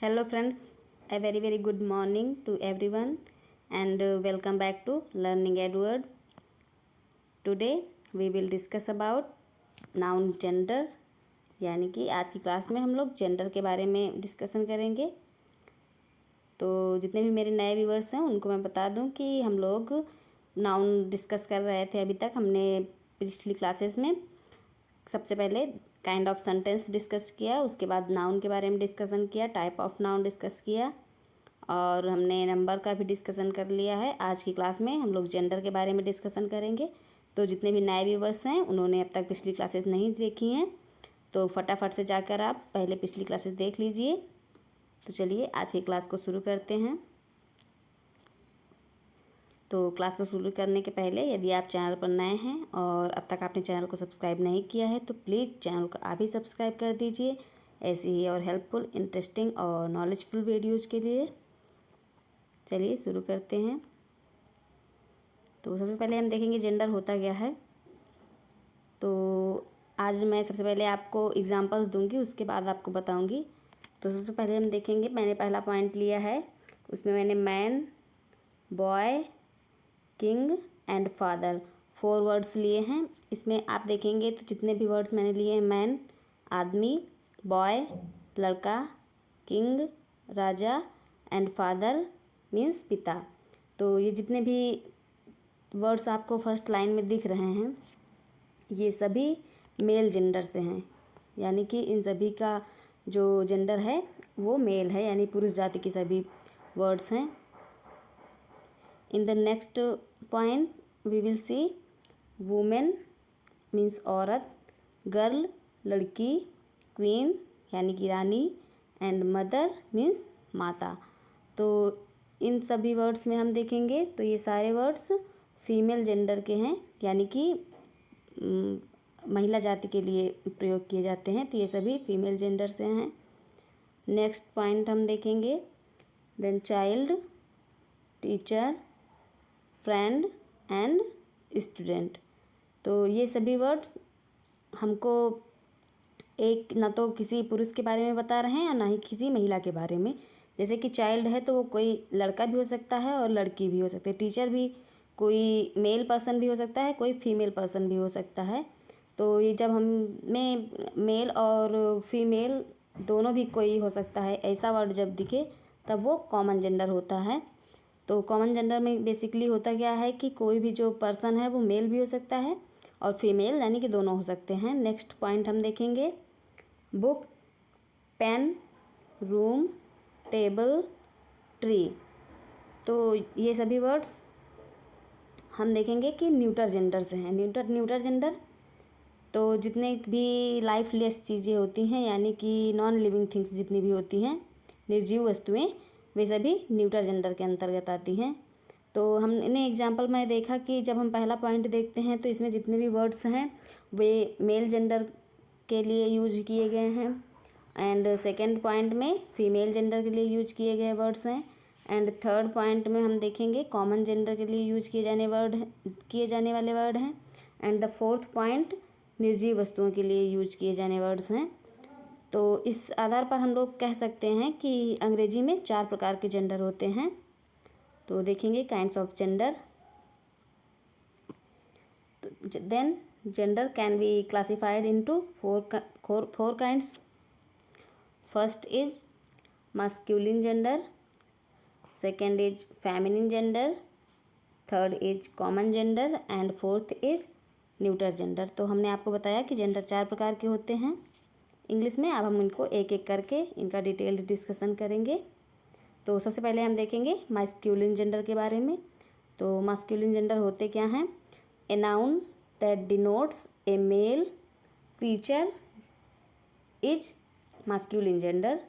Hello friends, a very good morning to everyone and welcome back to Learning Edward. Today we will discuss about noun gender, यानी कि आज की class में हम लोग gender के बारे में डिस्कशन करेंगे। तो जितने भी मेरे नए व्यूअर्स हैं उनको मैं बता दूं कि हम लोग नाउन डिस्कस कर रहे थे। अभी तक हमने पिछली क्लासेस में सबसे पहले काइंड ऑफ सेंटेंस डिस्कस किया, उसके बाद नाउन के बारे में डिस्कशन किया, टाइप ऑफ नाउन डिस्कस किया और हमने नंबर का भी डिस्कशन कर लिया है। आज की क्लास में हम लोग जेंडर के बारे में डिस्कशन करेंगे। तो जितने भी नए व्यूवर्स हैं उन्होंने अब तक पिछली क्लासेस नहीं देखी हैं तो फटाफट से जाकर आप पहले पिछली क्लासेस देख लीजिए। तो चलिए आज की क्लास को शुरू करते हैं। तो क्लास को शुरू करने के पहले यदि आप चैनल पर नए हैं और अब तक आपने चैनल को सब्सक्राइब नहीं किया है तो प्लीज़ चैनल को आप भी सब्सक्राइब कर दीजिए, ऐसी ही और हेल्पफुल, इंटरेस्टिंग और नॉलेजफुल वीडियोज़ के लिए। चलिए शुरू करते हैं। तो सबसे पहले हम देखेंगे जेंडर होता क्या है। तो आज मैं सबसे पहले आपको एग्जांपल्स दूंगी, उसके बाद आपको बताऊंगी। तो सबसे पहले हम देखेंगे, मैंने पहला पॉइंट लिया है, उसमें मैंने man, boy, king and father 4 words लिए हैं। इसमें आप देखेंगे तो जितने भी वर्ड्स मैंने लिए हैं, मैन आदमी, बॉय लड़का, king Raja and father means पिता। तो ये जितने भी वर्ड्स आपको फर्स्ट लाइन में दिख रहे हैं ये सभी मेल जेंडर से हैं, यानी कि इन सभी का जो जेंडर है वो मेल है, यानी पुरुष जाति के सभी वर्ड्स हैं। In the next point we will see woman means औरत, गर्ल लड़की, क्वीन यानी कि रानी एंड मदर मीन्स माता। तो इन सभी वर्ड्स में हम देखेंगे तो ये सारे वर्ड्स फीमेल जेंडर के हैं, यानी कि महिला जाति के लिए प्रयोग किए जाते हैं। तो ये सभी फीमेल जेंडर से हैं। नेक्स्ट पॉइंट हम देखेंगे, then child, teacher, friend and student. तो ये सभी वर्ड्स हमको एक ना तो किसी पुरुष के बारे में बता रहे हैं और ना ही किसी महिला के बारे में। जैसे कि चाइल्ड है तो वो कोई लड़का भी हो सकता है और लड़की भी हो सकती है। टीचर भी कोई मेल पर्सन भी हो सकता है, कोई फीमेल पर्सन भी हो सकता है। तो ये जब हमें मेल और फीमेल दोनों भी कोई हो सकता है ऐसा वर्ड जब दिखे तब वो कॉमन जेंडर होता है। तो कॉमन जेंडर में बेसिकली होता क्या है कि कोई भी जो पर्सन है वो मेल भी हो सकता है और फीमेल, यानी कि दोनों हो सकते हैं। नेक्स्ट पॉइंट हम देखेंगे, book, pen, room, table, tree. तो ये सभी वर्ड्स हम देखेंगे कि न्यूटर जेंडर से हैं। न्यूटर जेंडर तो जितने भी लाइफलेस चीज़ें होती हैं, यानी कि नॉन लिविंग थिंग्स जितनी भी होती हैं, निर्जीव वस्तुएं, वे सभी न्यूटर जेंडर के अंतर्गत आती हैं। तो हमने एग्जांपल में देखा कि जब हम पहला पॉइंट देखते हैं तो इसमें जितने भी वर्ड्स हैं वे मेल जेंडर के लिए यूज किए गए हैं एंड सेकंड पॉइंट में फीमेल जेंडर के लिए यूज किए गए वर्ड्स हैं एंड थर्ड पॉइंट में हम देखेंगे कॉमन जेंडर के लिए यूज किए जाने वाले वर्ड हैं एंड द फोर्थ पॉइंट निर्जीव वस्तुओं के लिए यूज किए जाने वर्ड्स हैं। तो इस आधार पर हम लोग कह सकते हैं कि अंग्रेजी में 4 प्रकार के जेंडर होते हैं। तो देखेंगे kinds of gender. Then gender can be classified into four kinds. First is masculine gender, second is feminine gender, third is common gender and fourth is neuter gender. तो हमने आपको बताया कि जेंडर 4 प्रकार के होते हैं इंग्लिश में। अब हम इनको एक एक करके इनका डिटेल्ड डिस्कशन करेंगे। तो सबसे पहले हम देखेंगे मास्कुलिन जेंडर के बारे में। तो मास्कुलिन जेंडर होते क्या हैं, a noun that denotes a male creature is masculine gender,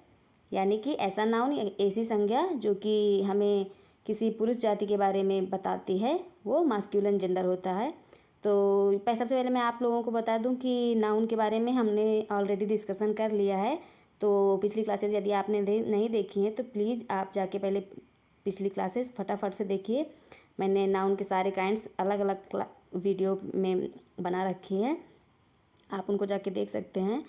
यानी कि ऐसा नाउन, ऐसी संज्ञा जो कि हमें किसी पुरुष जाति के बारे में बताती है वो मास्कुलिन जेंडर होता है। तो सबसे पहले मैं आप लोगों को बता दूं कि नाउन के बारे में हमने ऑलरेडी डिस्कशन कर लिया है। तो पिछली क्लासेस यदि आपने नहीं देखी हैं तो प्लीज़ आप जाके पहले पिछली क्लासेस फटाफट से देखिए। मैंने नाउन के सारे काइंड्स अलग अलग वीडियो में बना रखी है, आप उनको जाके देख सकते हैं।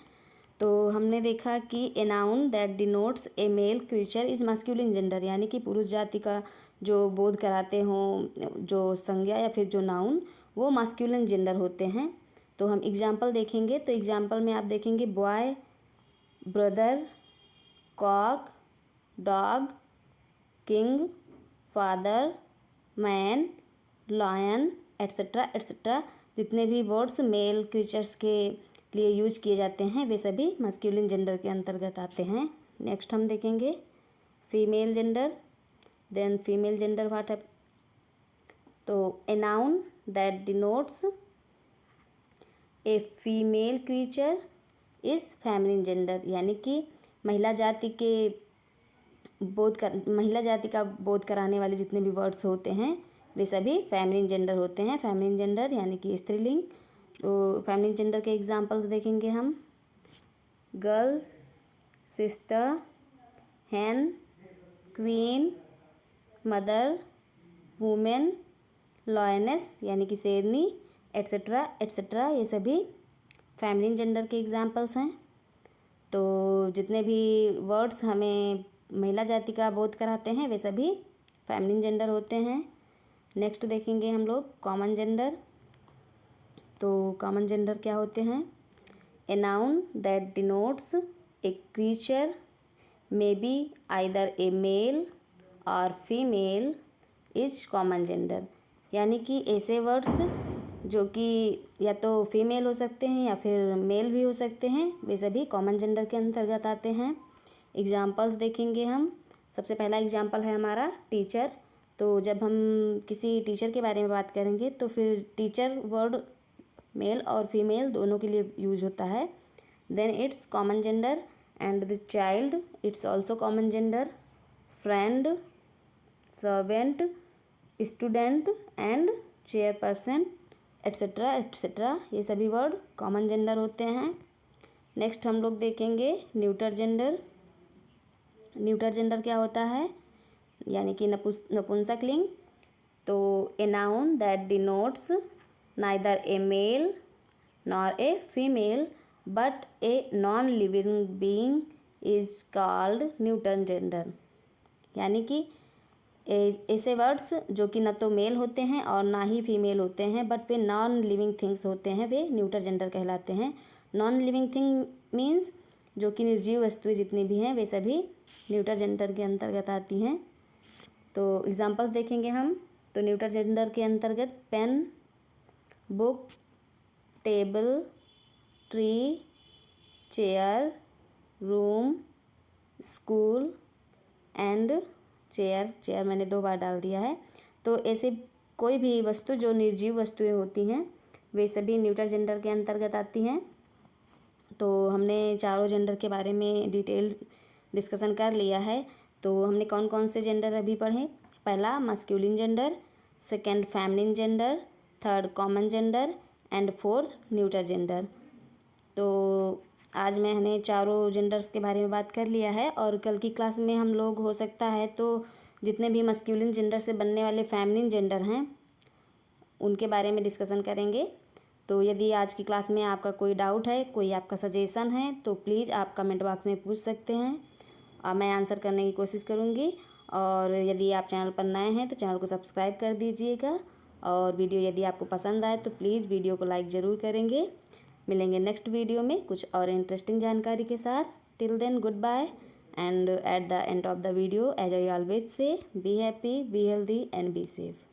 तो हमने देखा कि a noun that denotes a male creature is masculine gender, यानी कि पुरुष जाति का जो बोध कराते हों जो संज्ञा या फिर जो नाउन वो मास्कुलिन जेंडर होते हैं। तो हम एग्जाम्पल देखेंगे। तो एग्जाम्पल में आप देखेंगे boy, brother, cock, dog, king, father, man, lion, etcetera etcetera. जितने भी वर्ड्स मेल क्रीचर्स के लिए यूज किए जाते हैं वे सभी मस्क्यूलिन जेंडर के अंतर्गत आते हैं। नेक्स्ट हम देखेंगे female gender. Then female gender what है। तो a noun that denotes a female creature is feminine gender, यानी कि महिला जाति का बोध कराने वाले जितने भी वर्ड्स होते हैं वे सभी फेमिनिन जेंडर होते हैं। फेमिनिन जेंडर यानी कि स्त्रीलिंग। तो फेमिनिन जेंडर के एग्जांपल्स देखेंगे हम। गर्ल, सिस्टर, हैन, क्वीन, मदर, वुमेन, लॉयनेस यानी कि शेरनी, एट्सेट्रा एट्सेट्रा। ये सभी फेमिनिन जेंडर के एग्जांपल्स हैं। तो जितने भी वर्ड्स हमें महिला जाति का बोध कराते हैं वे सभी फेमिनिन जेंडर होते हैं। नेक्स्ट देखेंगे हम लोग कॉमन जेंडर। तो कॉमन जेंडर क्या होते हैं। A noun that denotes a creature may be either a male और फीमेल इज कॉमन जेंडर, यानी कि ऐसे वर्ड्स जो कि या तो फीमेल हो सकते हैं या फिर मेल भी हो सकते हैं वे सभी कॉमन जेंडर के अंतर्गत आते हैं। एग्जाम्पल्स देखेंगे हम। सबसे पहला एग्जाम्पल है हमारा टीचर। तो जब हम किसी टीचर के बारे में बात करेंगे तो फिर टीचर वर्ड मेल और फीमेल दोनों के लिए यूज होता है। Then it's common gender. And the child it's also common gender. Friend, servant, student and chairperson etcetera etcetera, ये सभी वर्ड कॉमन जेंडर होते हैं। नेक्स्ट हम लोग देखेंगे न्यूटर जेंडर। न्यूटर जेंडर क्या होता है, यानी कि नपुंसकलिंग। तो a noun that denotes neither a male nor a female but a non living being is called neuter gender, यानी कि ऐसे वर्ड्स जो कि न तो मेल होते हैं और ना ही फीमेल होते हैं but way non living things होते हैं, वे न्यूटर जेंडर कहलाते हैं। नॉन लिविंग थिंग मीन्स जो कि निर्जीव वस्तुएं जितनी भी हैं वे सभी न्यूटर जेंडर के अंतर्गत आती हैं। तो एग्जांपल्स देखेंगे हम। तो न्यूटर जेंडर के अंतर्गत pen, book, table, tree, chair, room, school and chair मैंने 2 बार डाल दिया है। तो ऐसे कोई भी वस्तु जो निर्जीव वस्तुएं होती हैं वे सभी न्यूटर जेंडर के अंतर्गत आती हैं। तो हमने चारों जेंडर के बारे में डिटेल डिस्कशन कर लिया है। तो हमने कौन कौन से जेंडर अभी पढ़े। पहला masculine gender, second feminine gender, third common gender and fourth neuter gender. तो आज मैंने चारों जेंडर्स के बारे में बात कर लिया है और कल की क्लास में हम लोग हो सकता है तो जितने भी मस्क्यूलिन जेंडर से बनने वाले फेमिनिन जेंडर हैं उनके बारे में डिस्कशन करेंगे। तो यदि आज की क्लास में आपका कोई डाउट है, कोई आपका सजेशन है तो प्लीज़ आप कमेंट बॉक्स में पूछ सकते हैं और मैं आंसर करने की कोशिश करूँगी। और यदि आप चैनल पर नए हैं तो चैनल को सब्सक्राइब कर दीजिएगा और वीडियो यदि आपको पसंद आए तो प्लीज़ वीडियो को लाइक ज़रूर करेंगे। मिलेंगे नेक्स्ट वीडियो में कुछ और इंटरेस्टिंग जानकारी के साथ। Till then goodbye and at the end of the video as I always say be happy, be healthy and be safe.